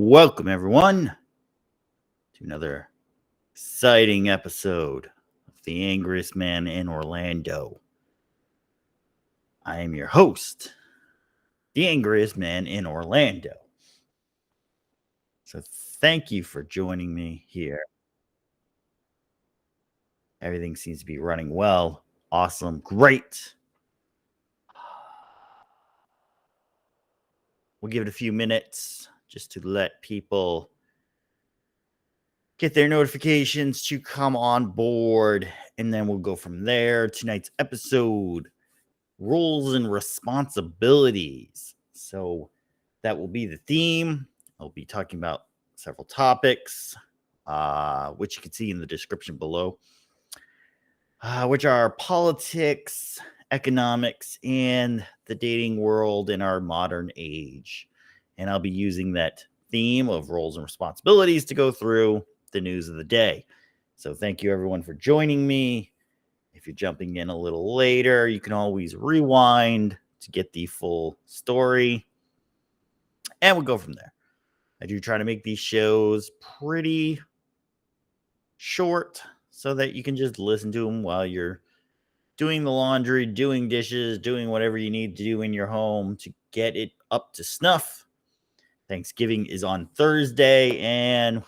Welcome, everyone, to another exciting episode of The Angriest Man in Orlando. I am your host, The Angriest Man in Orlando. So, thank you for joining me here. Everything seems to be running well. Awesome. Great. We'll give it a few minutes just to let people get their notifications to come on board, and then we'll go from there. Tonight's episode, roles and responsibilities. So that will be the theme. I'll be talking about several topics, which you can see in the description below, which are politics, economics, and the dating world in our modern age. And I'll be using that theme of roles and responsibilities to go through the news of the day. So thank you, everyone, for joining me. If you're jumping in a little later, you can always rewind to get the full story. And we'll go from there. I do try to make these shows pretty short so that you can just listen to them while you're doing the laundry, doing dishes, doing whatever you need to do in your home to get it up to snuff. Thanksgiving is on Thursday, and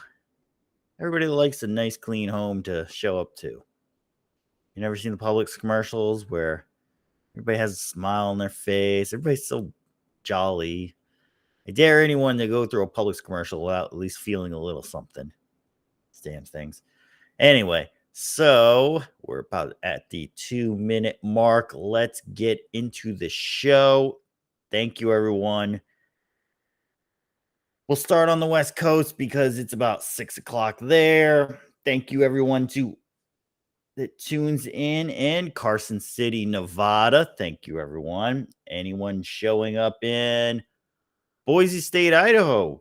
everybody likes a nice, clean home to show up to. You never seen the Publix commercials where everybody has a smile on their face? Everybody's so jolly. I dare anyone to go through a Publix commercial without at least feeling a little something. Damn things. Anyway, so we're about at the 2-minute mark. Let's get into the show. Thank you, everyone. We'll start on the West Coast because it's about 6 o'clock there. Thank you, everyone, that tunes in Carson City, Nevada. Thank you, everyone. Anyone showing up in Boise State, Idaho,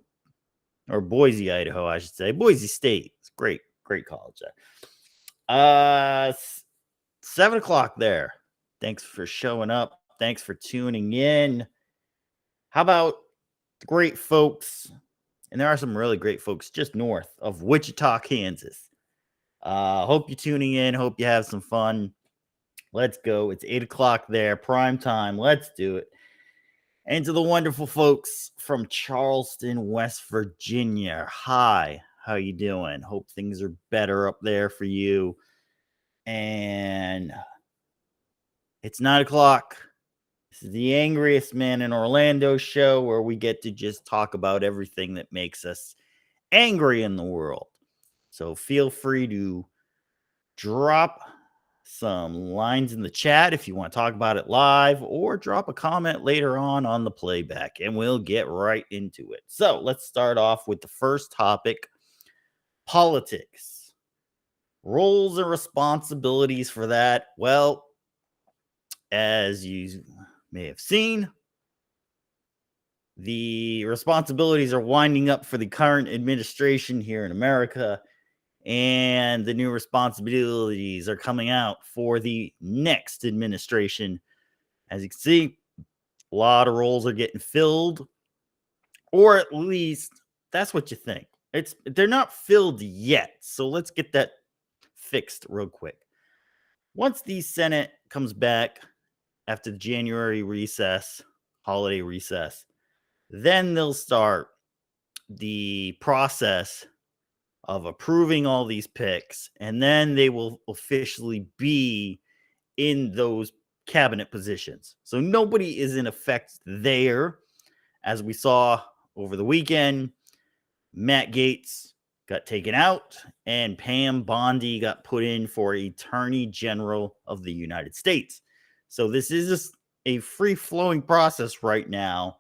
or Boise, Idaho, I should say. Boise State. It's great college there. 7 o'clock there. Thanks for showing up. Thanks for tuning in. How about the great folks? And there are some really great folks just north of Wichita, Kansas. Hope you're tuning in. Hope you have some fun. Let's go. It's 8 o'clock there. Prime time. Let's do it. And to the wonderful folks from Charleston, West Virginia. Hi. How you doing? Hope things are better up there for you. And it's 9 o'clock. This is the Angriest Man in Orlando show, where we get to just talk about everything that makes us angry in the world. So feel free to drop some lines in the chat if you want to talk about it live, or drop a comment later on the playback, and we'll get right into it. So let's start off with the first topic: politics. Roles and responsibilities for that. Well, as you may have seen, the responsibilities are winding up for the current administration here in America, and the new responsibilities are coming out for the next administration. As you can see, a lot of roles are getting filled, or at least that's what you think. They're not filled yet, so let's get that fixed real quick. Once the Senate comes back after the January recess, holiday recess, then they'll start the process of approving all these picks, and then they will officially be in those cabinet positions. So nobody is in effect there. As we saw over the weekend, Matt Gaetz got taken out, and Pam Bondi got put in for Attorney General of the United States. So this is just a free-flowing process right now,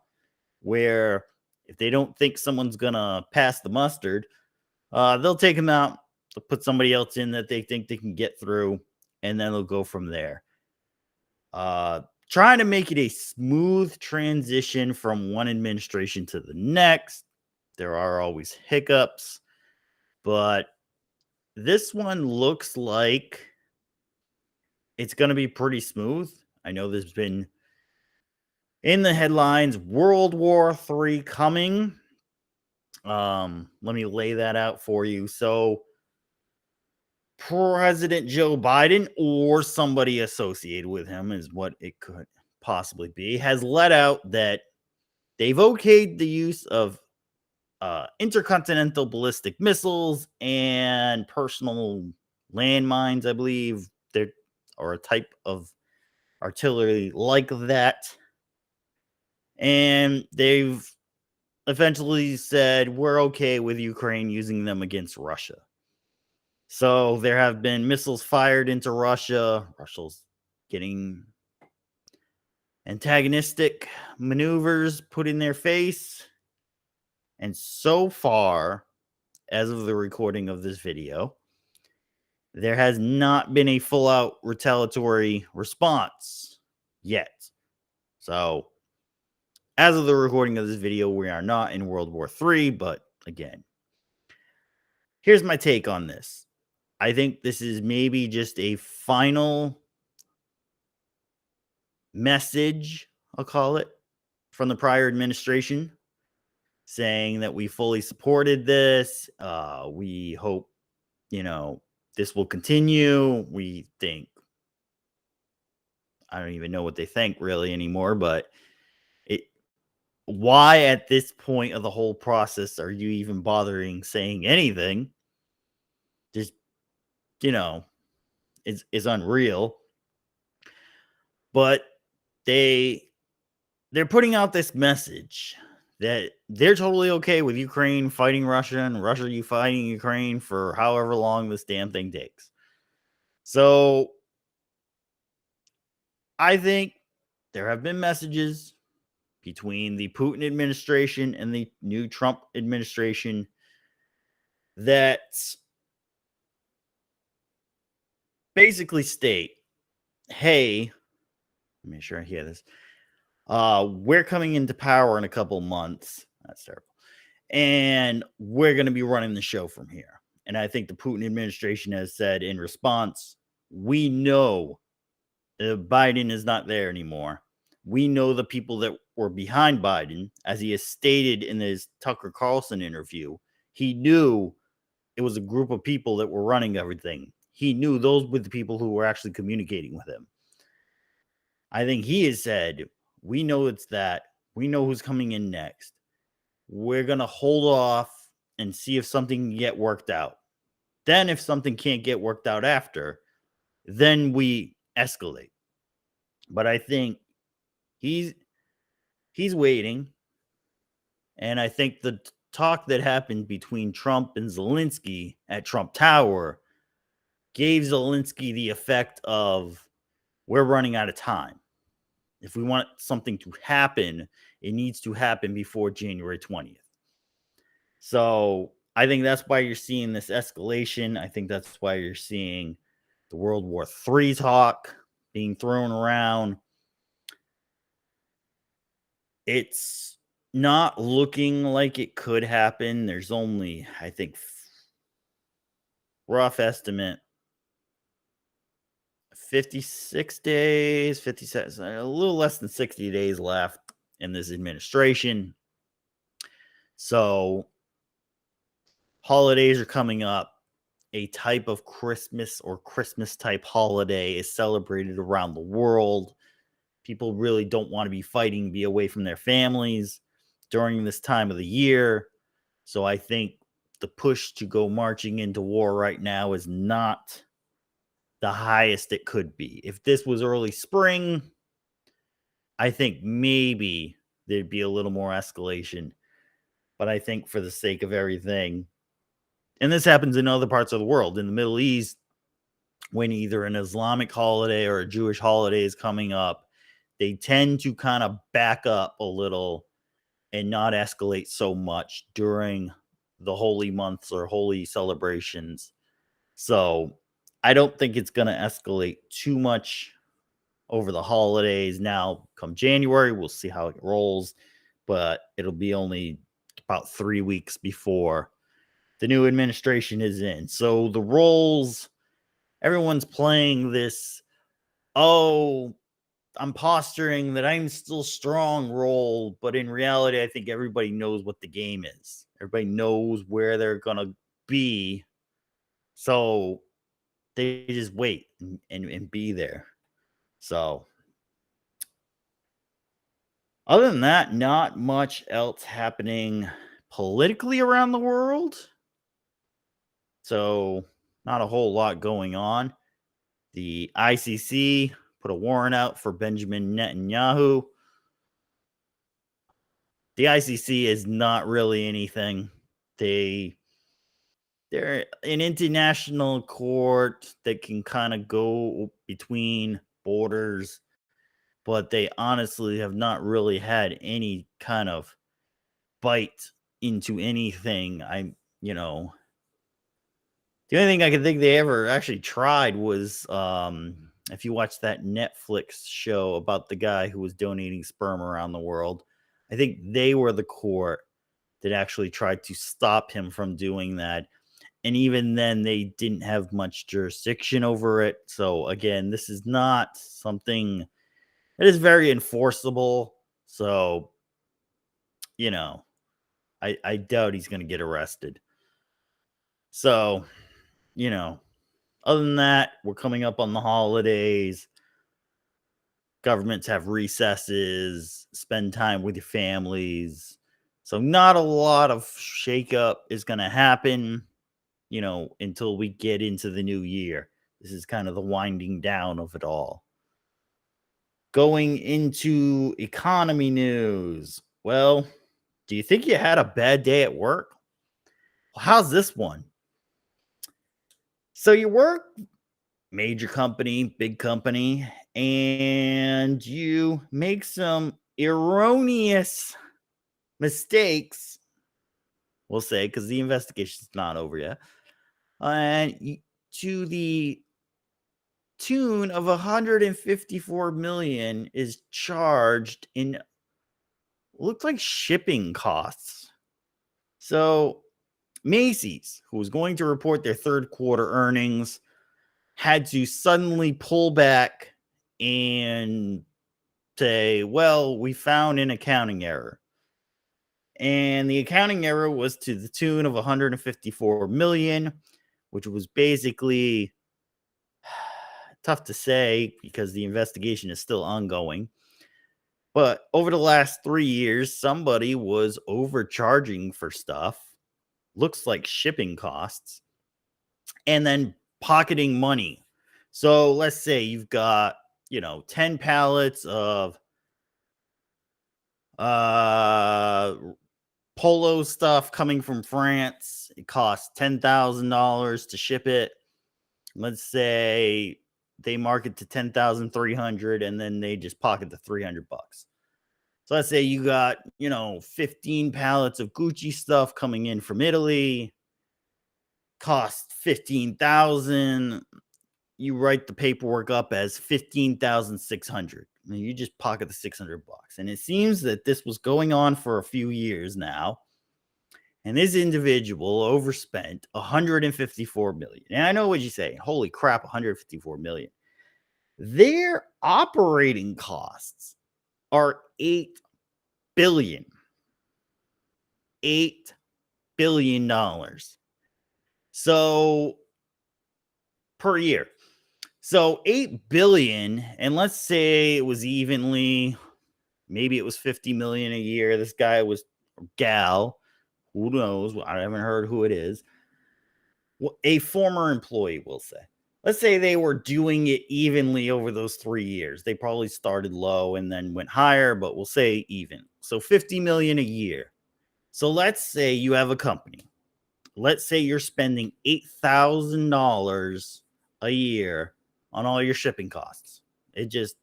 where if they don't think someone's going to pass the mustard, they'll take them out, they'll put somebody else in that they think they can get through, and then they'll go from there. Trying to make it a smooth transition from one administration to the next. There are always hiccups, but this one looks like it's going to be pretty smooth. I know there's been in the headlines World War III coming. Let me lay that out for you. So, President Joe Biden or somebody associated with him is what it could possibly be, has let out that they've okayed the use of intercontinental ballistic missiles and personal landmines, I believe, there or a type of artillery like that. And they've eventually said, we're okay with Ukraine using them against Russia. So there have been missiles fired into Russia. Russia's getting antagonistic maneuvers put in their face. And so far, as of the recording of this video, there has not been a full-out retaliatory response yet. So, as of the recording of this video, we are not in World War III, but again, here's my take on this. I think this is maybe just a final message, I'll call it, from the prior administration saying that we fully supported this. We hope, this will continue. We think, I don't even know what they think really anymore, but why at this point of the whole process are you even bothering saying anything? Just, is unreal. But they're putting out this message that they're totally okay with Ukraine fighting Russia and Russia fighting Ukraine for however long this damn thing takes. So I think there have been messages between the Putin administration and the new Trump administration that basically state, hey, let me make sure I hear this. We're coming into power in a couple months. That's terrible. And we're going to be running the show from here. And I think the Putin administration has said in response, we know Biden is not there anymore. We know the people that were behind Biden, as he has stated in his Tucker Carlson interview. He knew it was a group of people that were running everything. He knew those were the people who were actually communicating with him. I think he has said, we know it's that. We know who's coming in next. We're going to hold off and see if something can get worked out. Then if something can't get worked out after, then we escalate. But I think he's waiting. And I think the talk that happened between Trump and Zelensky at Trump Tower gave Zelensky the effect of, we're running out of time. If we want something to happen, it needs to happen before January 20th. So I think that's why you're seeing this escalation. I think that's why you're seeing the World War III talk being thrown around. It's not looking like it could happen. There's only, I think, rough estimate, 56 days, 57, a little less than 60 days left in this administration. So holidays are coming up. A type of Christmas or Christmas type holiday is celebrated around the world. People really don't want to be fighting, be away from their families during this time of the year. So I think the push to go marching into war right now is not the highest it could be. If this was early spring, I think maybe there'd be a little more escalation. But I think for the sake of everything, and this happens in other parts of the world, in the Middle East, when either an Islamic holiday or a Jewish holiday is coming up, they tend to kind of back up a little and not escalate so much during the holy months or holy celebrations. So I don't think it's going to escalate too much over the holidays. Now, come January, we'll see how it rolls, but it'll be only about 3 weeks before the new administration is in. So the roles, everyone's playing this, I'm posturing that I'm still strong role, but in reality, I think everybody knows what the game is. Everybody knows where they're gonna be, so they just wait and be there. So, other than that, not much else happening politically around the world. So, not a whole lot going on. The ICC put a warrant out for Benjamin Netanyahu. The ICC is not really anything. They're an international court that can kind of go between borders, but they honestly have not really had any kind of bite into anything. The only thing I can think they ever actually tried was if you watch that Netflix show about the guy who was donating sperm around the world. I think they were the court that actually tried to stop him from doing that. And even then, they didn't have much jurisdiction over it. So, again, this is not something that is very enforceable. So, you know, I doubt he's going to get arrested. So, you know, other than that, we're coming up on the holidays. Governments have recesses, spend time with your families. So, not a lot of shakeup is going to happen, until we get into the new year. This is kind of the winding down of it all. Going into economy news. Well, do you think you had a bad day at work? Well, how's this one? So you work major company, big company, and you make some erroneous mistakes, we'll say, because the investigation's not over yet. And to the tune of 154 million is charged in looked like shipping costs. So Macy's, who was going to report their third quarter earnings, had to suddenly pull back and say, well, we found an accounting error. And the accounting error was to the tune of 154 million, which was basically tough to say because the investigation is still ongoing. But over the last 3 years, somebody was overcharging for stuff, looks like shipping costs, and then pocketing money. So let's say you've got, 10 pallets of polo stuff coming from France. It costs $10,000 to ship it. Let's say they market to 10,300 and then they just pocket the $300. So let's say you got, 15 pallets of Gucci stuff coming in from Italy, cost 15,000. You write the paperwork up as 15,600. And you just pocket the $600. And it seems that this was going on for a few years now. And this individual overspent 154 million. And I know what you say. Holy crap, 154 million. Their operating costs are 8 billion. $8 billion. So per year. So 8 billion, and let's say it was evenly, maybe it was 50 million a year. This guy was gal, who knows? I haven't heard who it is. A former employee, we'll say. Let's say they were doing it evenly over those 3 years. They probably started low and then went higher, but we'll say even. So 50 million a year. So let's say you have a company. Let's say you're spending $8,000 a year on all your shipping costs. It just,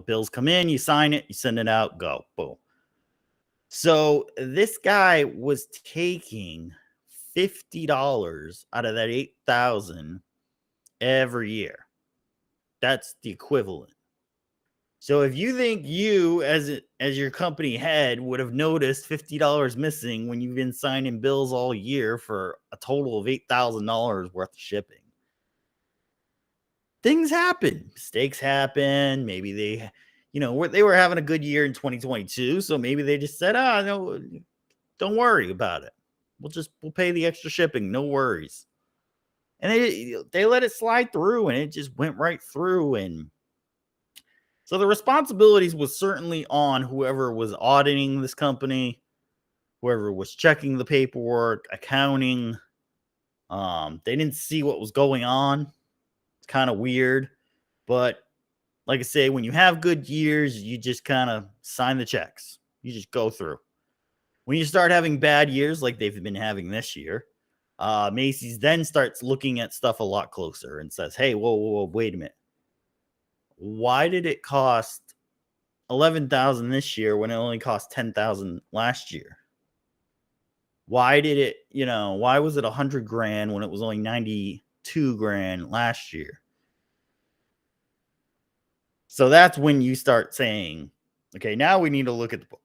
bills come in, you sign it, you send it out, go, boom. So this guy was taking $50 out of that 8,000 every year. That's the equivalent. So if you think you as your company head would have noticed $50 missing when you've been signing bills all year for a total of $8,000 worth of shipping, things happen. Mistakes happen. Maybe they were having a good year in 2022, so maybe they just said, no, don't worry about it. We'll pay the extra shipping, no worries. And they let it slide through, and it just went right through. And so the responsibilities was certainly on whoever was auditing this company, whoever was checking the paperwork, accounting. They didn't see what was going on. It's kind of weird, but like I say, when you have good years, you just kind of sign the checks. You just go through. When you start having bad years like they've been having this year, Macy's then starts looking at stuff a lot closer and says, hey, whoa, wait a minute. Why did it cost $11,000 this year when it only cost $10,000 last year? Why did it, why was it $100,000 when it was only $92,000 last year? So that's when you start saying, okay, now we need to look at the books.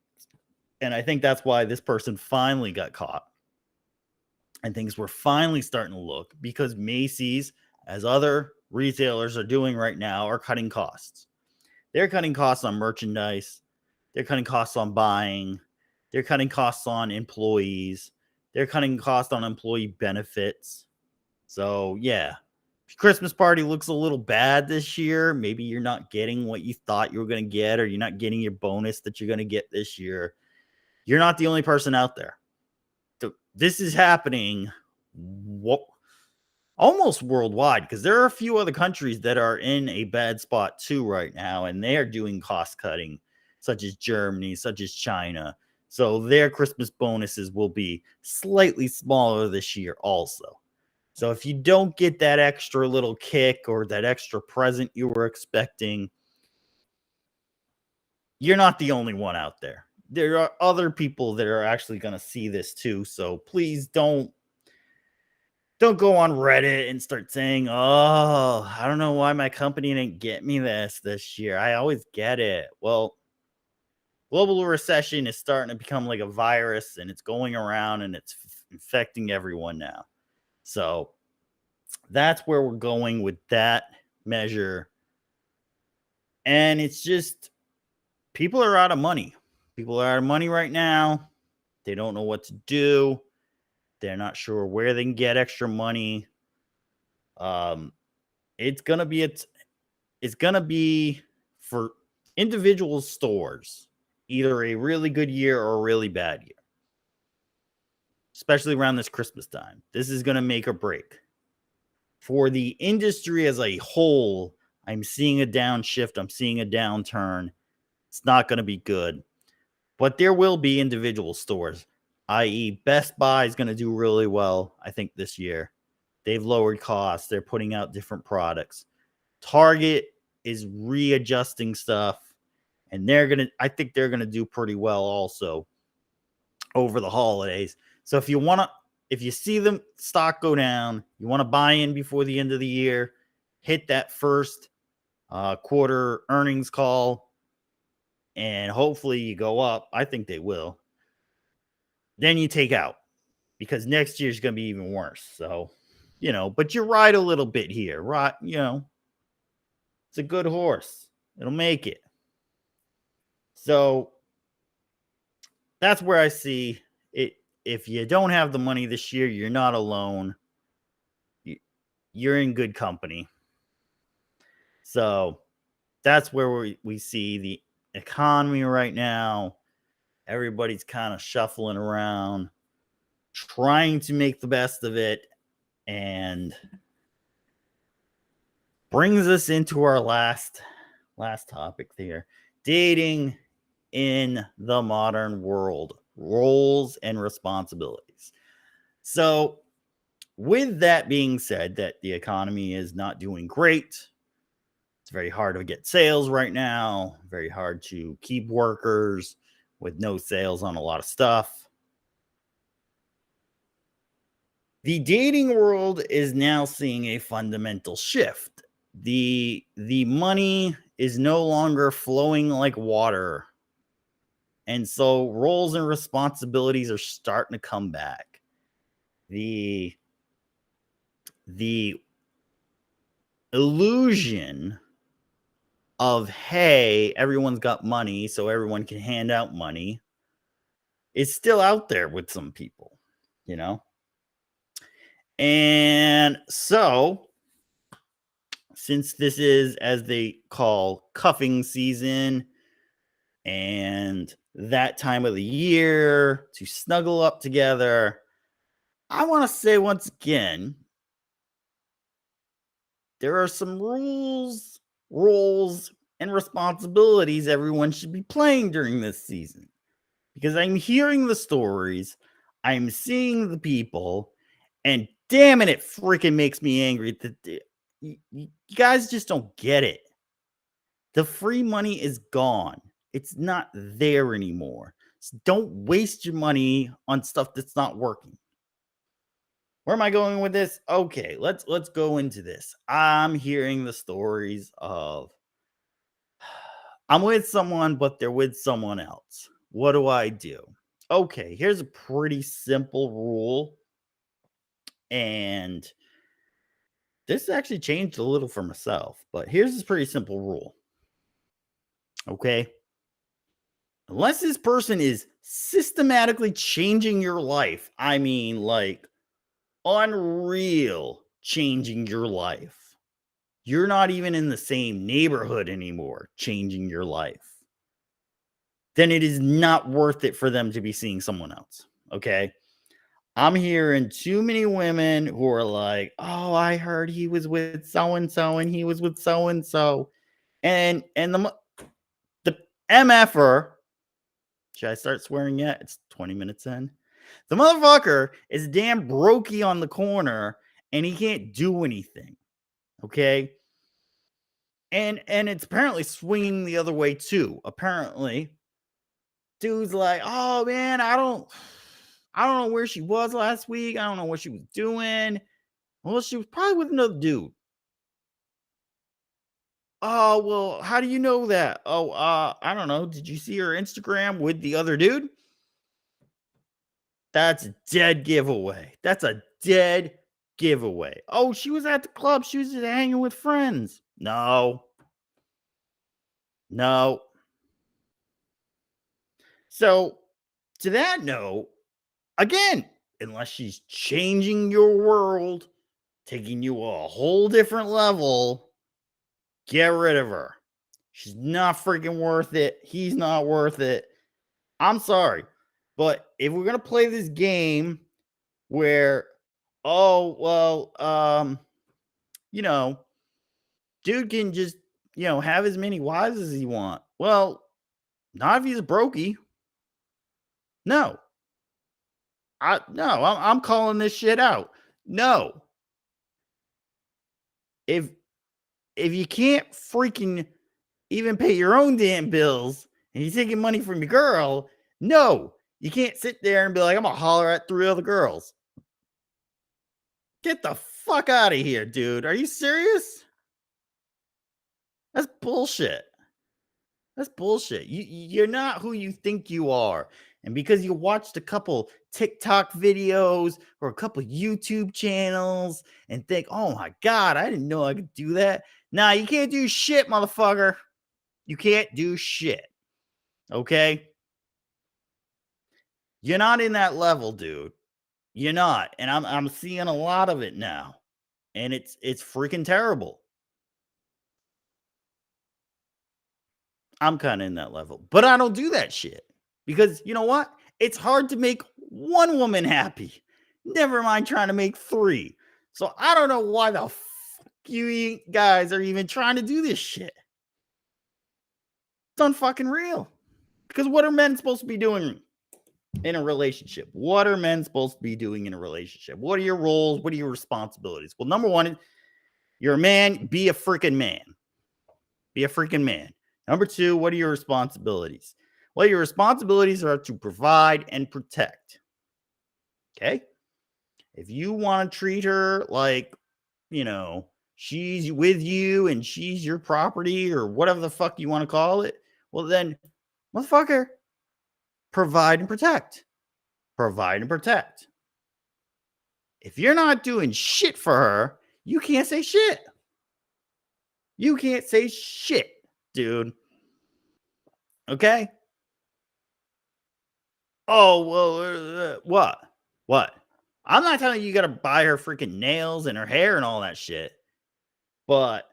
And I think that's why this person finally got caught. And things were finally starting to look, because Macy's, as other retailers are doing right now, are cutting costs. They're cutting costs on merchandise. They're cutting costs on buying. They're cutting costs on employees. They're cutting costs on employee benefits. So, yeah. If your Christmas party looks a little bad this year, maybe you're not getting what you thought you were going to get, or you're not getting your bonus that you're going to get this year. You're not the only person out there. This is happening almost worldwide, because there are a few other countries that are in a bad spot too right now, and they are doing cost cutting, such as Germany, such as China. So their Christmas bonuses will be slightly smaller this year also. So if you don't get that extra little kick or that extra present you were expecting, you're not the only one out there. There are other people that are actually going to see this too. So please don't go on Reddit and start saying, oh, I don't know why my company didn't get me this year. I always get it. Well, global recession is starting to become like a virus, and it's going around, and it's infecting everyone now. So that's where we're going with that measure. And it's just, people are out of money. People are out of money right now. They don't know what to do. They're not sure where they can get extra money. It's gonna be for individual stores, either a really good year or a really bad year, especially around this Christmas time. This is gonna make or break. For the industry as a whole, I'm seeing a downshift. I'm seeing a downturn. It's not going to be good. But there will be individual stores, i.e. Best Buy is going to do really well, I think, this year. They've lowered costs. They're putting out different products. Target is readjusting stuff, and I think they're going to do pretty well also over the holidays. So if you see the stock go down, you want to buy in before the end of the year, hit that first quarter earnings call, and hopefully you go up. I think they will. Then you take out, because next year's going to be even worse. So, but you ride a little bit here, right? It's a good horse. It'll make it. So that's where I see it. If you don't have the money this year, you're not alone. You're in good company. So that's where we see the economy right now. Everybody's kind of shuffling around, trying to make the best of it, and brings us into our last topic there. Dating in the modern world, roles and responsibilities. So with that being said, that the economy is not doing great, it's very hard to get sales right now, very hard to keep workers with no sales on a lot of stuff. The dating world is now seeing a fundamental shift. The money is no longer flowing like water. And so roles and responsibilities are starting to come back. The illusion of, hey, everyone's got money, so everyone can hand out money, is still out there with some people, you know? And so, since this is, as they call, cuffing season, and that time of the year to snuggle up together, I want to say once again, there are some rules, roles, and responsibilities everyone should be playing during this season. Because I'm hearing the stories, I'm seeing the people, and damn it freaking makes me angry that you guys just don't get it. The free money is gone. It's not there anymore. So don't waste your money on stuff that's not working. Where am I going with this? Okay, let's go into this. I'm hearing the stories of I'm with someone, but they're with someone else. What do I do? Okay, here's a pretty simple rule. And this actually changed a little for myself, but here's this pretty simple rule. Okay. Unless this person is systematically changing your life, I mean, like unreal changing your life. You're not even in the same neighborhood anymore, changing your life. Then it is not worth it for them to be seeing someone else. Okay. I'm hearing too many women who are like, oh, I heard he was with so and so and he was with so and so. And the MFer, should I start swearing yet? It's 20 minutes in. The motherfucker is damn brokey on the corner and he can't do anything. Okay. And it's apparently swinging the other way too. Apparently, dude's like, oh man, I don't know where she was last week. I don't know what she was doing. Well, she was probably with another dude. Oh, well, how do you know that? Oh, I don't know. Did you see her Instagram with the other dude? That's a dead giveaway. That's a dead giveaway. Oh, she was at the club. She was just hanging with friends. No. No. So, to that note, again, unless she's changing your world, taking you a whole different level, get rid of her. She's not freaking worth it. He's not worth it. I'm sorry. But if we're going to play this game where, oh, well, you know, dude can just, have as many wives as he want. Well, not if he's a brokey. No. I'm calling this shit out. No. If you can't freaking even pay your own damn bills and you're taking money from your girl, no, you can't sit there and be like, I'm gonna holler at 3 other girls. Get the fuck out of here, dude. Are you serious? That's bullshit. That's bullshit. You're not who you think you are. And because you watched a couple TikTok videos or a couple YouTube channels and think, oh my God, I didn't know I could do that. Nah, you can't do shit, motherfucker. You can't do shit. Okay? You're not in that level, dude. You're not. And I'm seeing a lot of it now. And it's freaking terrible. I'm kind of in that level. But I don't do that shit. Because you know what? It's hard to make one woman happy. Never mind trying to make 3. So I don't know why the fuck you guys are even trying to do this shit. It's unfucking real. Because what are men supposed to be doing in a relationship? What are men supposed to be doing in a relationship? What are your roles? What are your responsibilities? Well, number one, you're a man. Be a freaking man. Be a freaking man. Number 2, what are your responsibilities? Well, your responsibilities are to provide and protect. Okay? If you want to treat her like, she's with you and she's your property or whatever the fuck you want to call it, well then, motherfucker, provide and protect. Provide and protect. If you're not doing shit for her, you can't say shit. You can't say shit. dude. Okay? Oh, well, what? What? I'm not telling you you gotta buy her freaking nails and her hair and all that shit, but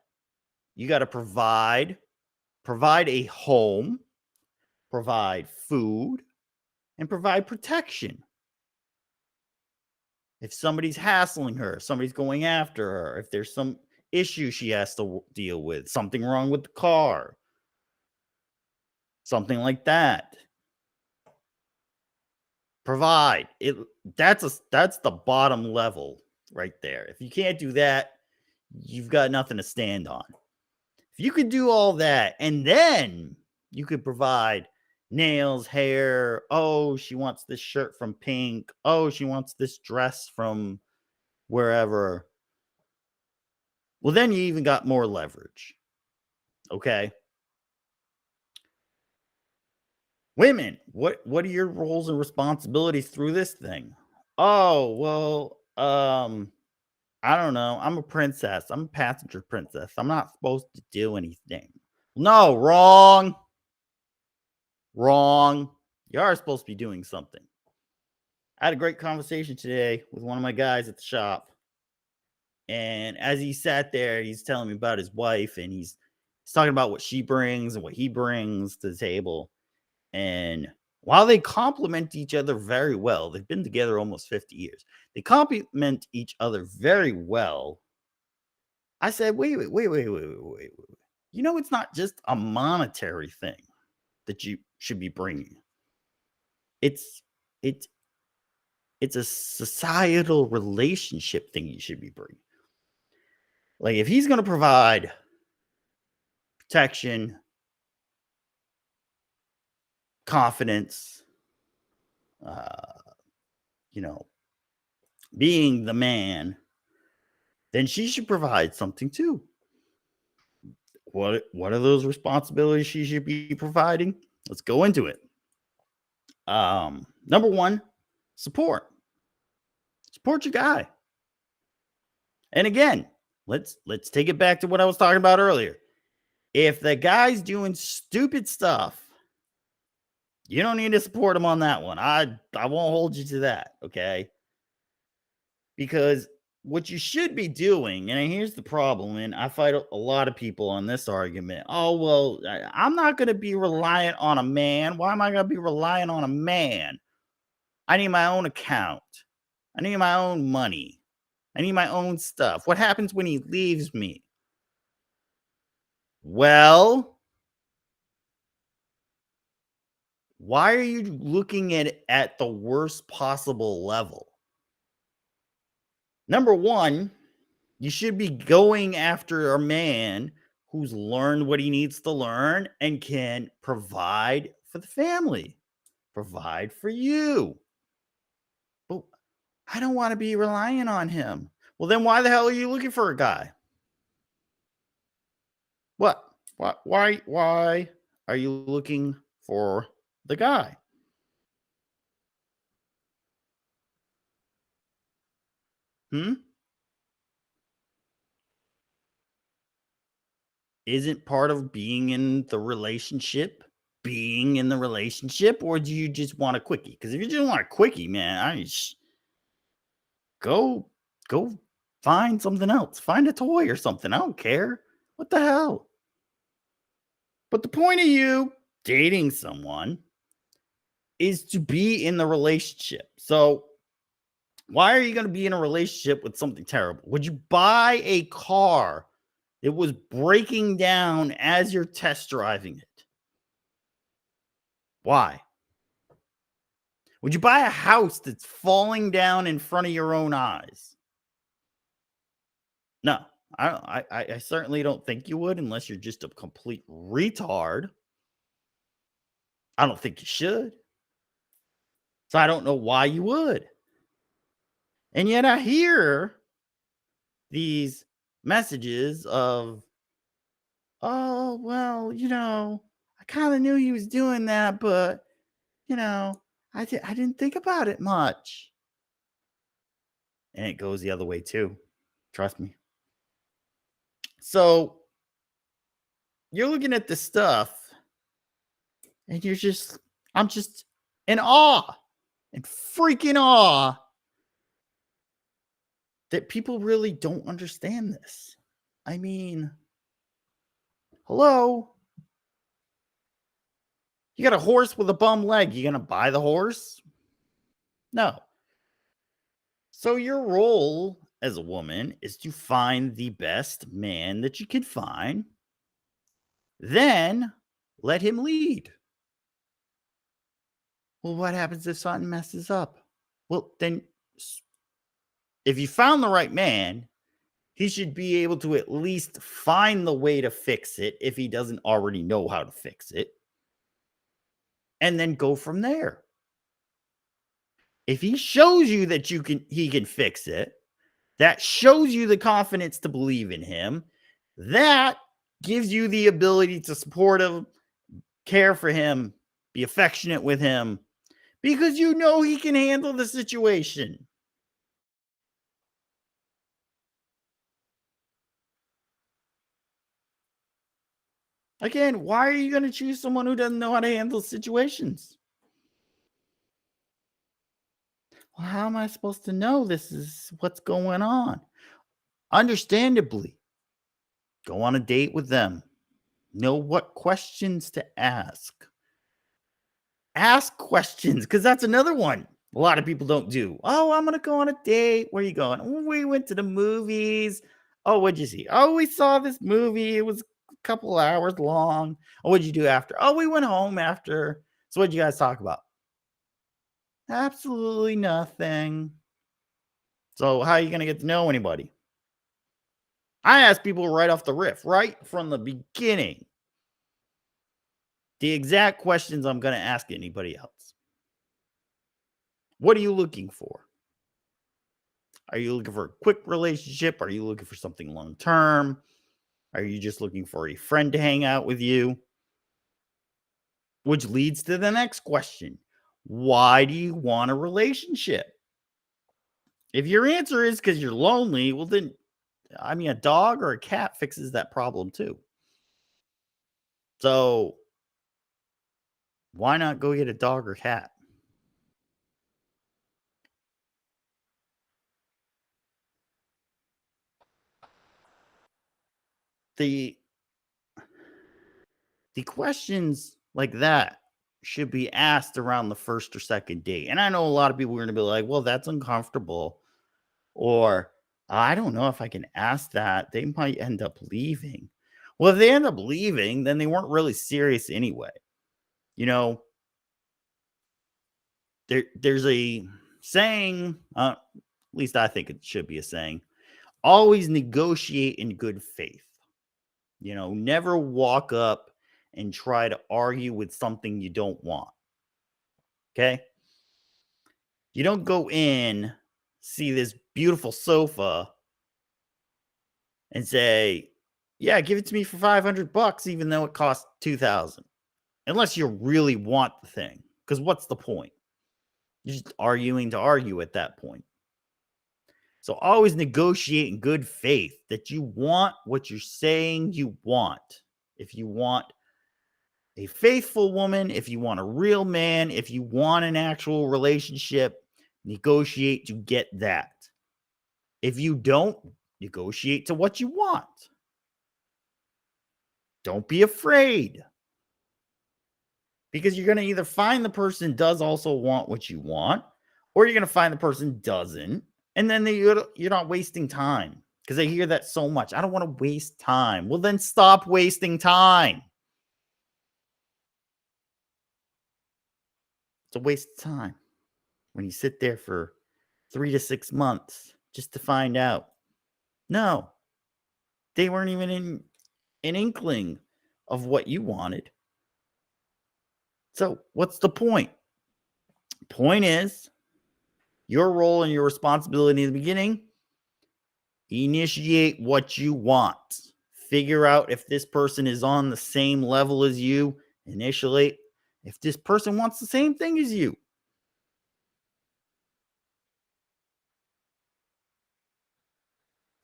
you gotta provide a home, provide food, and provide protection. If somebody's hassling her, somebody's going after her, if there's some issue she has to deal with, something wrong with the car, something like that. Provide. That's the bottom level right there. If you can't do that, you've got nothing to stand on. If you could do all that and then you could provide nails, hair, oh, she wants this shirt from Pink, oh, she wants this dress from wherever. Well, then you even got more leverage. Okay? Women, what are your roles and responsibilities through this thing? Oh, well, I don't know. I'm a princess. I'm a passenger princess. I'm not supposed to do anything. No, wrong. Wrong. You are supposed to be doing something. I had a great conversation today with one of my guys at the shop. And as he sat there, he's telling me about his wife and he's talking about what she brings and what he brings to the table. And while they complement each other very well, they've been together almost 50 years. They complement each other very well. I said, wait. You know, it's not just a monetary thing that you should be bringing. It's it's it's a societal relationship thing you should be bringing. Like if he's going to provide protection, confidence, uh, you know, being the man, then she should provide something too. What are those responsibilities she should be providing? Let's go into it. Number one, support. Support your guy. And again, let's take it back to what I was talking about earlier. If the guy's doing stupid stuff, you don't need to support him on that one. I won't hold you to that, okay? Because what you should be doing, and here's the problem, and I fight a lot of people on this argument. Oh, well, I'm not going to be reliant on a man. Why am I going to be reliant on a man? I need my own account. I need my own money. I need my own stuff. What happens when he leaves me? Well, why are you looking at it at the worst possible level? Number one, you should be going after a man who's learned what he needs to learn and can provide for the family, provide for you. But I don't want to be relying on him. Well, then why the hell are you looking for a guy? What? Why are you looking for the guy? Hmm? Isn't part of being in the relationship, or do you just want a quickie? Because if you just want a quickie, man, go go find something else. Find a toy or something. I don't care. What the hell? But the point of you dating someone is to be in the relationship. So why are you going to be in a relationship with something terrible? Would you buy a car that was breaking down as you're test driving it? Why? Would you buy a house that's falling down in front of your own eyes? No, I certainly don't think you would unless you're just a complete retard. I don't think you should. So I don't know why you would. And yet I hear these messages of, oh, well, I kind of knew he was doing that, but, I didn't think about it much. And it goes the other way too. Trust me. So You're looking at this stuff and I'm just in awe and freaking awe that people really don't understand this. I mean, hello? You got a horse with a bum leg. You going to buy the horse? No. So your role as a woman is to find the best man that you can find, then let him lead. Well, what happens if something messes up? Well, then if you found the right man, he should be able to at least find the way to fix it if he doesn't already know how to fix it, and then go from there. If he shows you that he can fix it, that shows you the confidence to believe in him. That gives you the ability to support him, care for him, be affectionate with him, because you know he can handle the situation. Again, why are you going to choose someone who doesn't know how to handle situations? Well, how am I supposed to know this is what's going on? Understandably, go on a date with them. Know what questions to ask. Ask questions, because that's another one a lot of people don't do. Oh, I'm going to go on a date. Where are you going? Oh, we went to the movies. Oh, what'd you see? Oh, we saw this movie. It was a couple hours long. Oh, what'd you do after? Oh, we went home after. So what'd you guys talk about? Absolutely nothing. So how are you going to get to know anybody? I ask people right off the riff, right from the beginning, the exact questions I'm going to ask anybody else. What are you looking for? Are you looking for a quick relationship? Are you looking for something long term? Are you just looking for a friend to hang out with you? Which leads to the next question. Why do you want a relationship? If your answer is because you're lonely, well, then, I mean, a dog or a cat fixes that problem too. So, why not go get a dog or cat? The the questions like that should be asked around the first or second date. And I know a lot of people are going to be like, "Well, that's uncomfortable." Or, "I don't know if I can ask that. They might end up leaving." Well, if they end up leaving, then they weren't really serious anyway. You know, there's a saying, at least I think it should be a saying, always negotiate in good faith. Never walk up and try to argue with something you don't want. Okay? You don't go in, see this beautiful sofa and say, "Yeah, give it to me for $500 even though it costs 2,000." Unless you really want the thing. Cuz what's the point? You're just arguing to argue at that point. So always negotiate in good faith that you want what you're saying you want. If you want a faithful woman, if you want a real man, if you want an actual relationship, negotiate to get that. If you don't, negotiate to what you want. Don't be afraid. Because you're going to either find the person does also want what you want, or you're going to find the person doesn't. And then you're not wasting time. Because I hear that so much. I don't want to waste time. Well, then stop wasting time. It's a waste of time when you sit there for 3 to 6 months just to find out. No, they weren't even in an inkling of what you wanted. So, what's the point? Point is, your role and your responsibility in the beginning, initiate what you want. Figure out if this person is on the same level as you initially. If this person wants the same thing as you.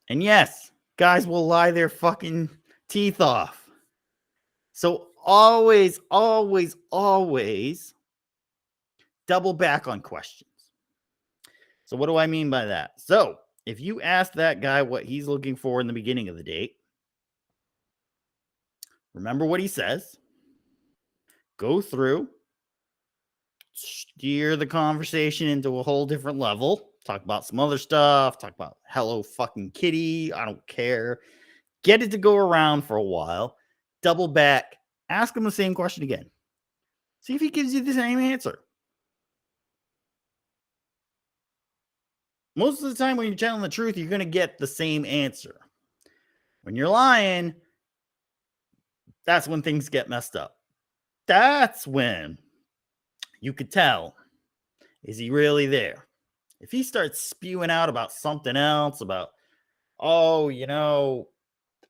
And yes, guys will lie their fucking teeth off. So always, always, always double back on questions. So what do I mean by that? So if you ask that guy what he's looking for in the beginning of the date, remember what he says, go through, steer the conversation into a whole different level, talk about some other stuff, talk about hello fucking kitty, I don't care. Get it to go around for a while, double back, ask him the same question again. See if he gives you the same answer. Most of the time when you're telling the truth, you're going to get the same answer. When you're lying, that's when things get messed up. That's when you could tell, is he really there? If he starts spewing out about something else, about, oh,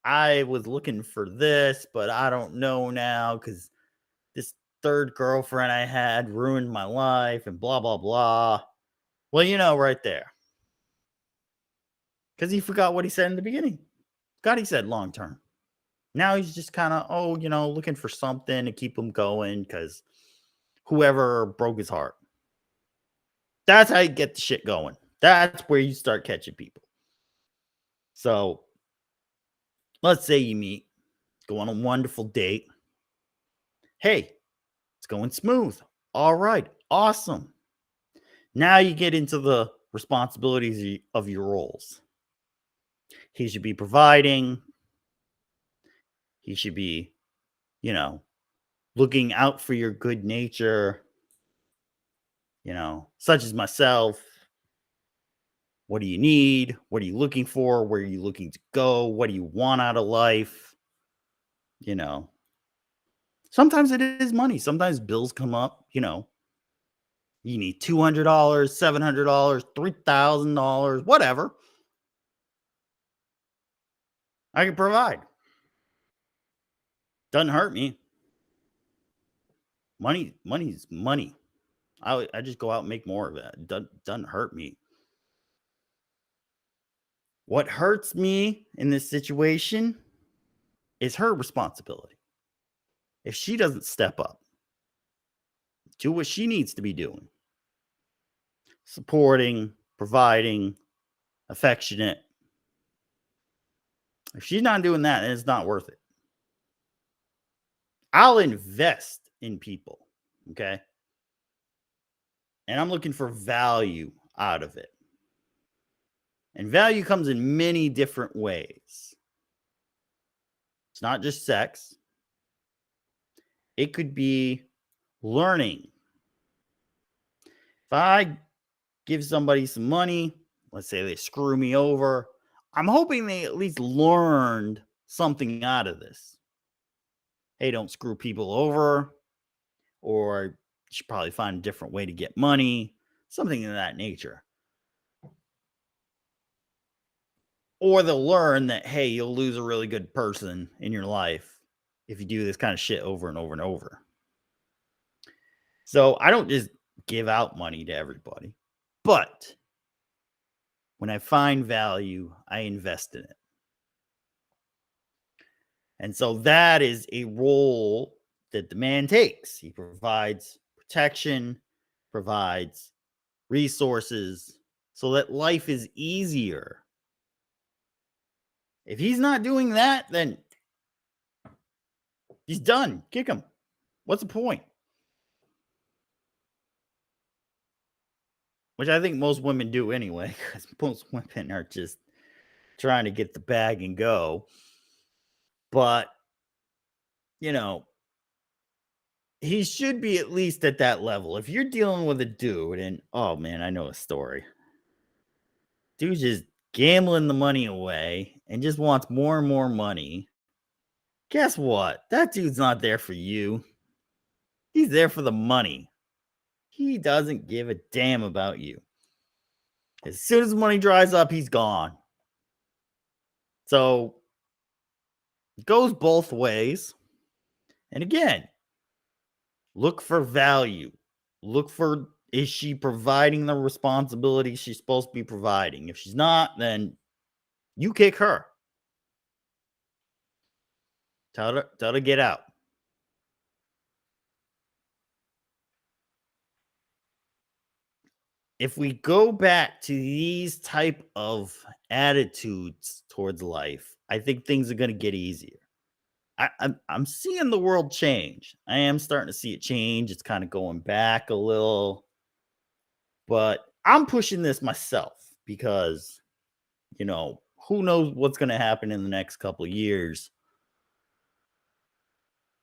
I was looking for this, but I don't know now because this third girlfriend I had ruined my life and blah, blah, blah. Well, right there. Because he forgot what he said in the beginning. God, he said long term. Now he's just kind of, looking for something to keep him going because whoever broke his heart. That's how you get the shit going. That's where you start catching people. So let's say you meet, go on a wonderful date. Hey, it's going smooth. All right, awesome. Now you get into the responsibilities of your roles. He should be providing. He should be, looking out for your good nature, such as myself. What do you need? What are you looking for? Where are you looking to go? What do you want out of life? Sometimes it is money. Sometimes bills come up, you need $200, $700, $3,000, whatever. I can provide. Doesn't hurt me. Money's money. I just go out and make more of it. It doesn't hurt me. What hurts me in this situation is her responsibility. If she doesn't step up, do what she needs to be doing, supporting, providing, affectionate. If she's not doing that, then it's not worth it. I'll invest in people, okay? And I'm looking for value out of it. And value comes in many different ways. It's not just sex. It could be learning. If I give somebody some money, let's say they screw me over, I'm hoping they at least learned something out of this. Hey, don't screw people over, or you should probably find a different way to get money, something of that nature. Or they'll learn that, hey, you'll lose a really good person in your life if you do this kind of shit over and over and over. So I don't just give out money to everybody, but when I find value, I invest in it. And so that is a role that the man takes. He provides protection, provides resources so that life is easier. If he's not doing that, then he's done. Kick him. What's the point? Which I think most women do anyway, because most women are just trying to get the bag and go. But, he should be at least at that level. If you're dealing with a dude, and oh man, I know a story. Dude's just gambling the money away and just wants more and more money. Guess what? That dude's not there for you. He's there for the money. He doesn't give a damn about you. As soon as the money dries up, he's gone. So it goes both ways. And again, look for value. Look for, is she providing the responsibility she's supposed to be providing? If she's not, then you kick her. Tell her to get out. if we go back to these type of attitudes towards life, I think things are going to get easier. I'm seeing the world change. I am starting to see it change. It's kind of going back a little, but I'm pushing this myself because, who knows what's going to happen in the next couple of years.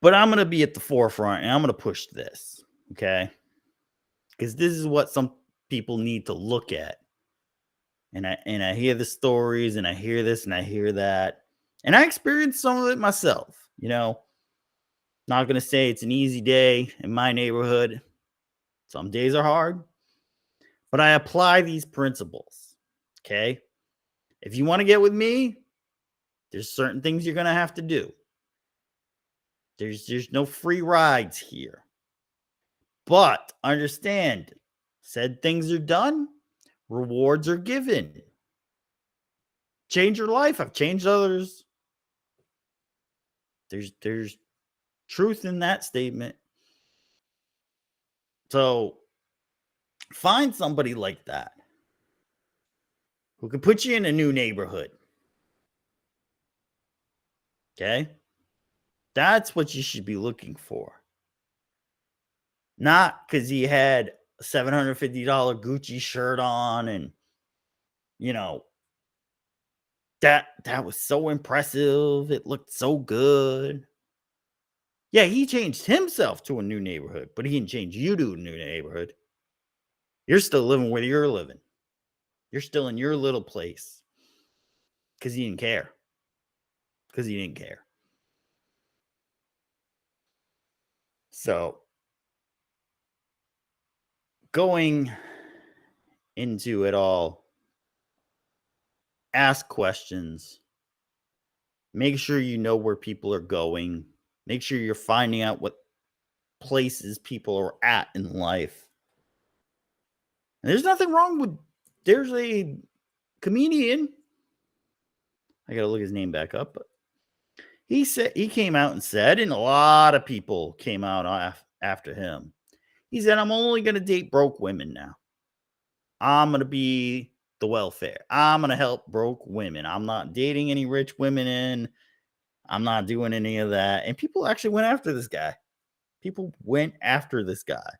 But I'm going to be at the forefront and I'm going to push this, okay? Because this is what some people need to look at. And I hear the stories and I hear this and I hear that. And I experienced some of it myself, Not going to say it's an easy day in my neighborhood. Some days are hard, but I apply these principles. Okay? If you want to get with me, there's certain things you're going to have to do. There's no free rides here. But understand, said things are done, rewards are given. Change your life. I've changed others. There's truth in that statement. So find somebody like that who can put you in a new neighborhood. Okay? That's what you should be looking for. Not because he had a $750 Gucci shirt on and, that was so impressive. It looked so good. Yeah, he changed himself to a new neighborhood, but he didn't change you to a new neighborhood. You're still living where you're living. You're still in your little place because he didn't care. Because he didn't care. So, going into it all, ask questions. Make sure you know where people are going. Make sure you're finding out what places people are at in life. And there's nothing wrong with, there's a comedian. I got to look his name back up. But he came out and said, and a lot of people came out after him. He said, I'm only going to date broke women now. I'm going to be the welfare. I'm going to help broke women. I'm not dating any rich women I'm not doing any of that. And people actually went after this guy. People went after this guy.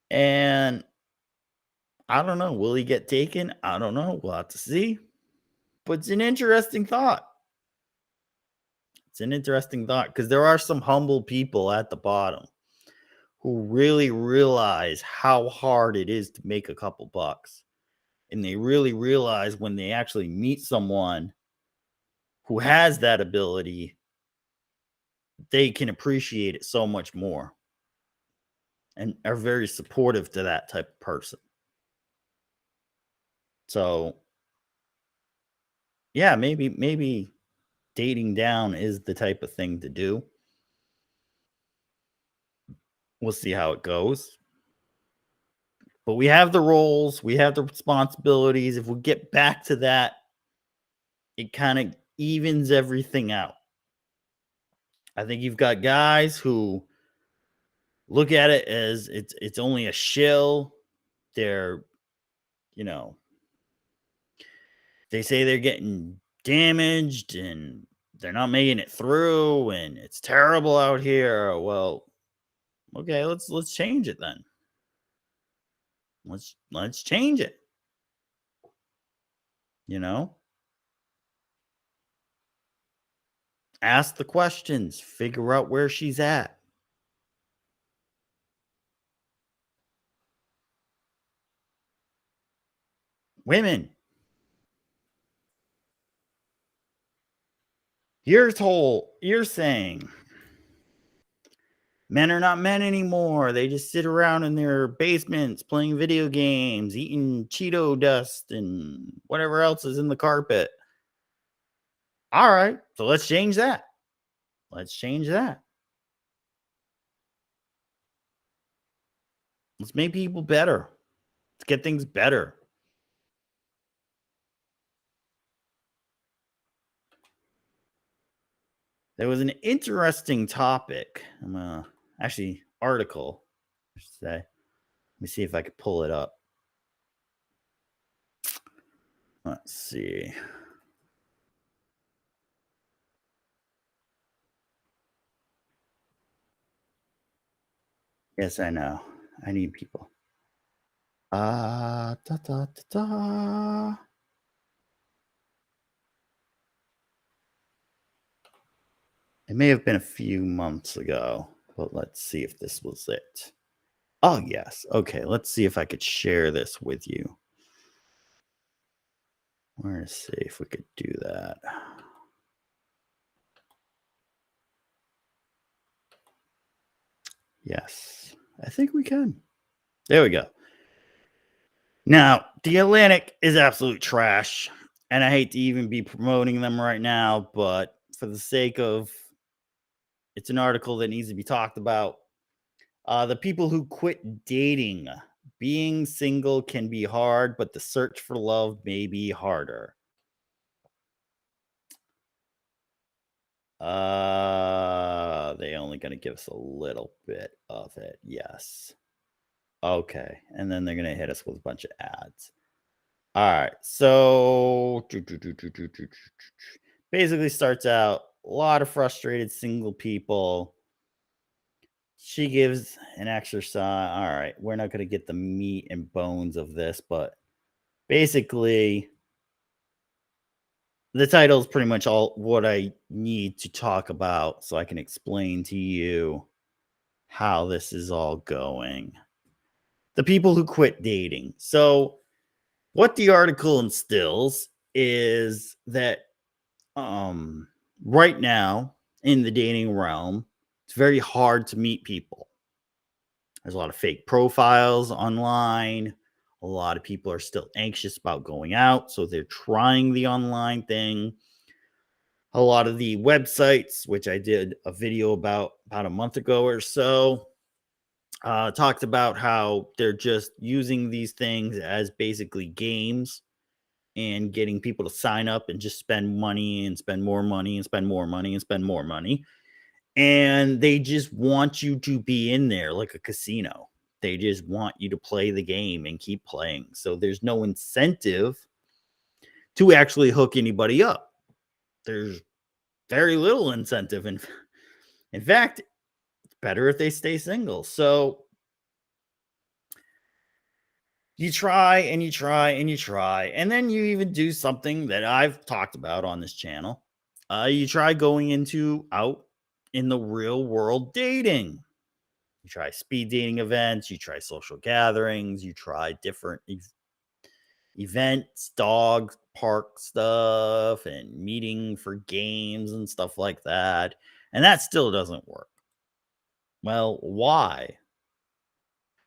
And I don't know. Will he get taken? I don't know. We'll have to see. But it's an interesting thought. It's an interesting thought because there are some humble people at the bottom who really realize how hard it is to make a couple bucks. And they really realize when they actually meet someone who has that ability, they can appreciate it so much more and are very supportive to that type of person. So, yeah, maybe dating down is the type of thing to do. We'll see how it goes. But we have the roles, we have the responsibilities. If we get back to that, it kind of evens everything out. I think you've got guys who look at it as it's only a shill. They're, they say they're getting damaged and they're not making it through and it's terrible out here. Well, okay, let's change it then. Let's change it. Ask the questions, figure out where she's at. Women, you're saying men are not men anymore. They just sit around in their basements playing video games, eating Cheeto dust and whatever else is in the carpet. All right, so let's change that. Let's change that. Let's make people better. Let's get things better. There was an interesting topic. Actually, article, I should say, Let me see if I could pull it up. Let's see. Yes, I know. I need people. Da, da, da, da. It may have been a few months ago, but let's see if this was it. Oh, yes. Okay, let's see if I could share this with you. We're to see if we could do that. Yes, I think we can. There we go. Now, the Atlantic is absolute trash, and I hate to even be promoting them right now, but for the sake of it's an article that needs to be talked about. The people who quit dating. Being single can be hard, but the search for love may be harder. They only gonna give us a little bit of it. Yes. Okay. And then they're gonna hit us with a bunch of ads. All right. So basically starts out a lot of frustrated single people. She gives an exercise. All right. We're not gonna get the meat and bones of this, but basically the title is pretty much all what I need to talk about so I can explain to you how this is all going. The people who quit dating. So, what the article instills is that right now in the dating realm, it's very hard to meet people. There's a lot of fake profiles online. A lot of people are still anxious about going out, so they're trying the online thing. A lot of the websites, which I did a video about a month ago or so, talked about how they're just using these things as basically games and getting people to sign up and just spend money and spend more money and spend more money and spend more money. And they just want you to be in there like a casino. They just want you to play the game and keep playing. So there's no incentive to actually hook anybody up. There's very little incentive. In fact, it's better if they stay single. So you try and you try and you try. And then you even do something that I've talked about on this channel. You try going into out in the real world dating. You try speed dating events, you try social gatherings, you try different events, dog park stuff, and meeting for games and stuff like that. And that still doesn't work. Well, why?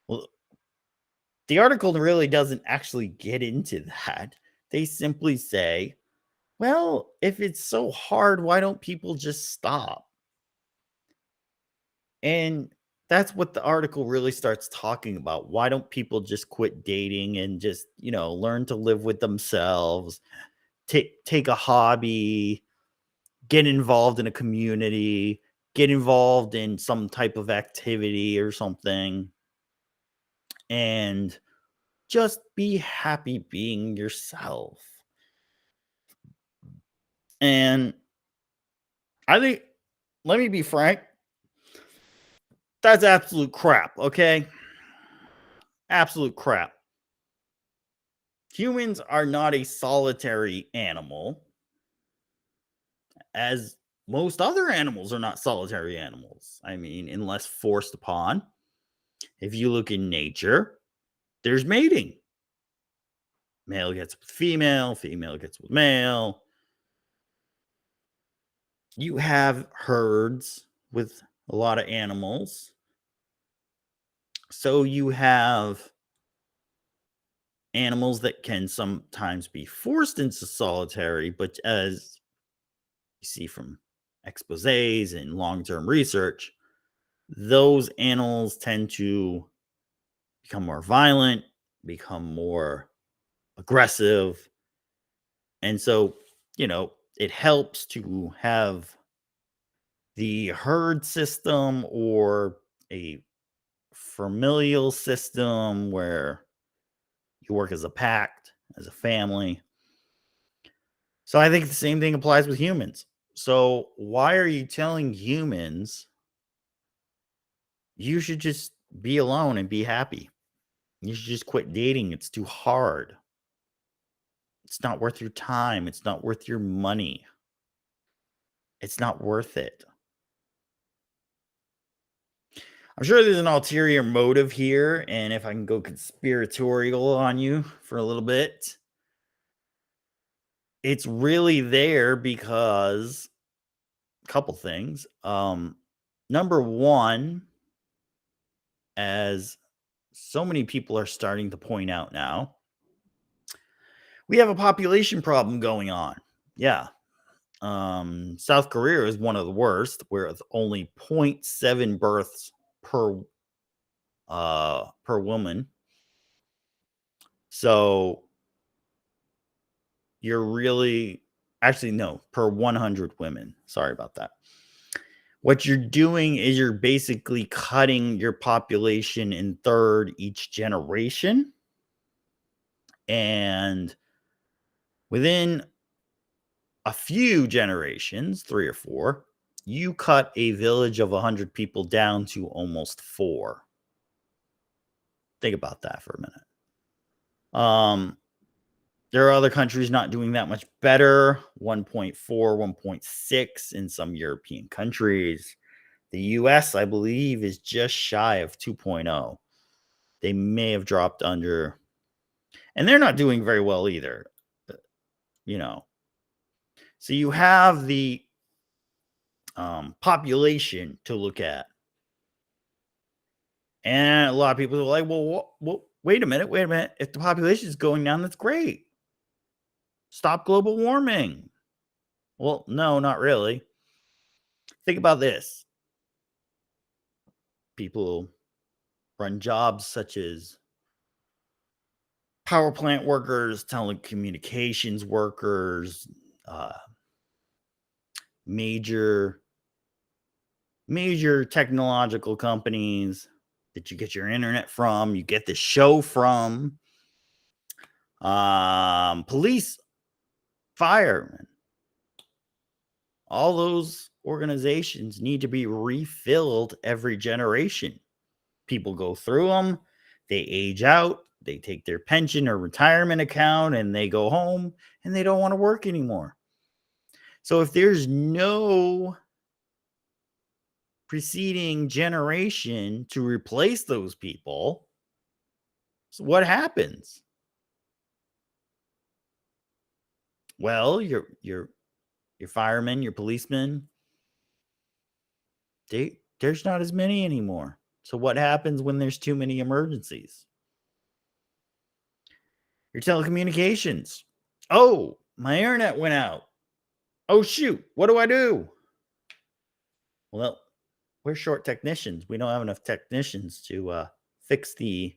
Well, the article really doesn't actually get into that. They simply say, well, if it's so hard, why don't people just stop? And that's what the article really starts talking about. Why don't people just quit dating and just, learn to live with themselves, take a hobby, get involved in a community, get involved in some type of activity or something, and just be happy being yourself. And I think, let me be frank, that's absolute crap, okay? Absolute crap. Humans are not a solitary animal, as most other animals are not solitary animals. I mean, unless forced upon. If you look in nature, there's mating. Male gets with female, female gets with male. You have herds with a lot of animals. So you have animals that can sometimes be forced into solitary, but as you see from exposés and long-term research, those animals tend to become more violent, become more aggressive. And so, it helps to have the herd system or a familial system where you work as a pact, as a family. So I think the same thing applies with humans. So why are you telling humans you should just be alone and be happy? You should just quit dating. It's too hard. It's not worth your time. It's not worth your money. It's not worth it. I'm sure there's an ulterior motive here. And if I can go conspiratorial on you for a little bit, it's really there because a couple things. Number one, as so many people are starting to point out now, we have a population problem going on. Yeah. South Korea is one of the worst, where it's only 0.7 births per woman. So you're really actually no, per 100 women. Sorry about that. What you're doing is you're basically cutting your population in third each generation. And within a few generations, 3 or 4, you cut a village of 100 people down to almost 4. Think about that for a minute. There are other countries not doing that much better, 1.4, 1.6 in some European countries. The US, I believe, is just shy of 2.0. They may have dropped under, and they're not doing very well either. You know, so you have the population to look at. And a lot of people are like, well, wait a minute. If the population is going down, that's great. Stop global warming. Well, no, not really. Think about this. People run jobs such as power plant workers, telecommunications workers, major technological companies that you get your internet from, you get the show from, police, firemen. All those organizations need to be refilled every generation. People go through them, they age out, they take their pension or retirement account, and they go home and they don't want to work anymore. So if there's no preceding generation to replace those people, so what happens? Well, your firemen, your policemen, there's not as many anymore. So what happens when there's too many emergencies? Your telecommunications. Oh, my internet went out. Oh, shoot. What do I do? Well, we're short technicians. We don't have enough technicians to fix the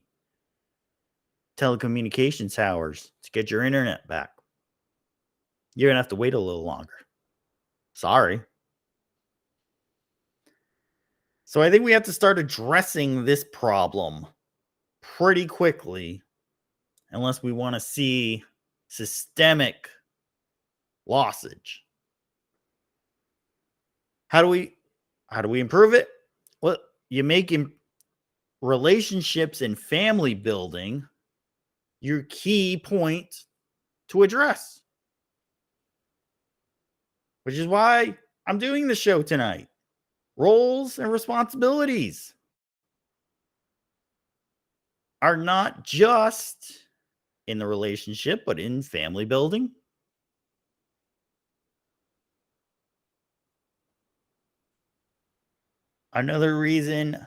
telecommunications towers to get your internet back. You're going to have to wait a little longer. Sorry. So I think we have to start addressing this problem pretty quickly, unless we want to see systemic lossage. How do we improve it? Well, you make relationships and family building your key point to address, which is why I'm doing the show tonight. Roles and responsibilities are not just in the relationship, but in family building. Another reason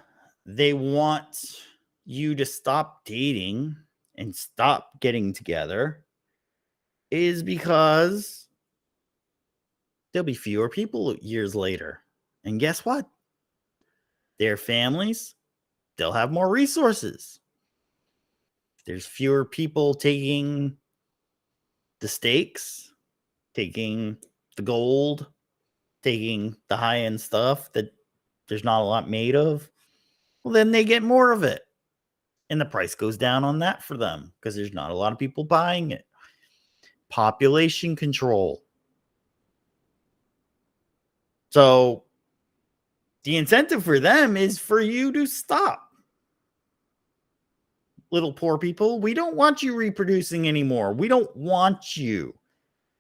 they want you to stop dating and stop getting together is because there'll be fewer people years later. And guess what? Their families, they'll have more resources. There's fewer people taking the stakes, taking the gold, taking the high-end stuff that there's not a lot made of. well, then they get more of it. And the price goes down on that for them because there's not a lot of people buying it. Population control. So the incentive for them is for you to stop. Little poor people, we don't want you reproducing anymore. We don't want you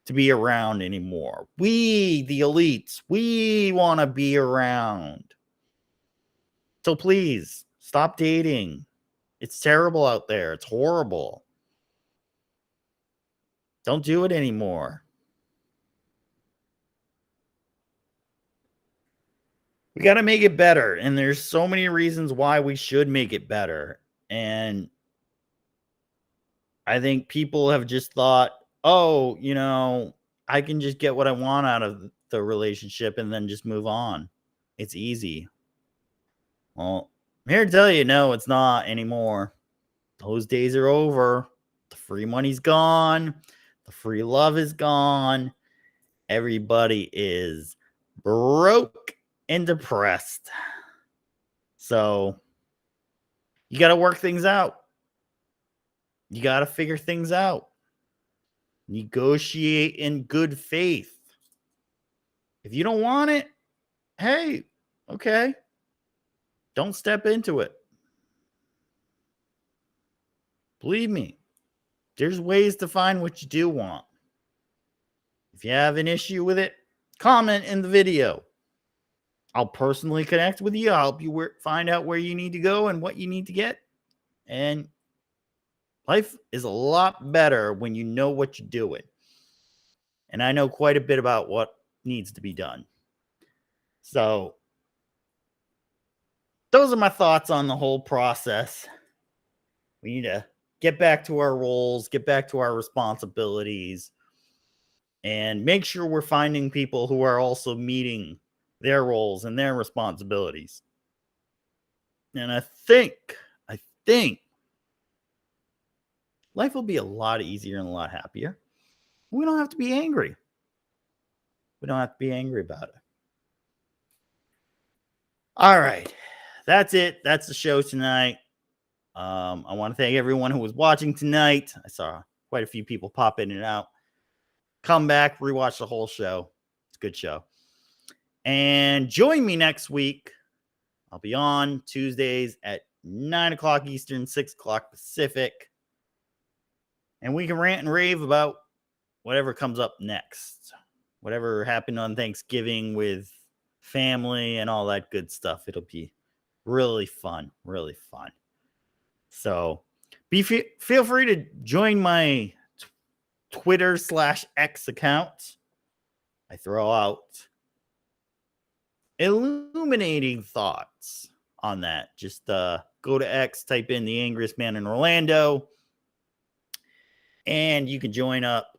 to be around anymore. We, the elites, we want to be around. So please stop dating. It's terrible out there. It's horrible. Don't do it anymore. We got to make it better. And there's so many reasons why we should make it better. And I think people have just thought, oh, I can just get what I want out of the relationship and then just move on. It's easy. Well, I'm here to tell you, no, it's not anymore. Those days are over. The free money's gone. The free love is gone. Everybody is broke and depressed. So you got to work things out. You got to figure things out. Negotiate in good faith. If you don't want it, hey, okay. Don't step into it. Believe me, there's ways to find what you do want. If you have an issue with it, comment in the video. I'll personally connect with you. I'll help you find out where you need to go and what you need to get. And life is a lot better when you know what you're doing. And I know quite a bit about what needs to be done. So those are my thoughts on the whole process. We need to get back to our roles, get back to our responsibilities, and make sure we're finding people who are also meeting their roles and their responsibilities. And I think life will be a lot easier and a lot happier. We don't have to be angry. We don't have to be angry about it. All right. That's it. That's the show tonight. I want to thank everyone who was watching tonight. I saw quite a few people pop in and out. Come back, rewatch the whole show. It's a good show. And join me next week. I'll be on Tuesdays at 9 o'clock Eastern, 6 o'clock Pacific. And we can rant and rave about whatever comes up next. Whatever happened on Thanksgiving with family and all that good stuff. It'll be really fun. Really fun. So feel free to join my Twitter/X account. I throw out illuminating thoughts on that. Just go to X, type in the Angriest Man in Orlando, and you can join up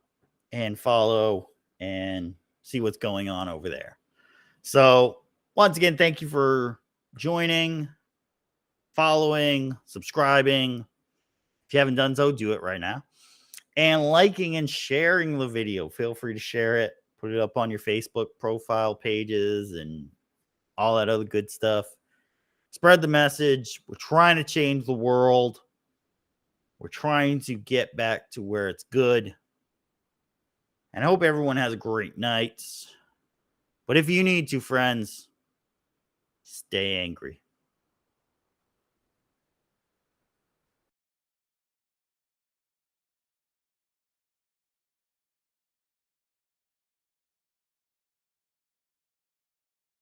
and follow and see what's going on over there. So once again, thank you for joining, following, subscribing. If you haven't done so, do it right now. And liking and sharing the video. Feel free to share it. Put it up on your Facebook profile pages and all that other good stuff. Spread the message. We're trying to change the world. We're trying to get back to where it's good. And I hope everyone has a great night. But if you need to, friends, stay angry.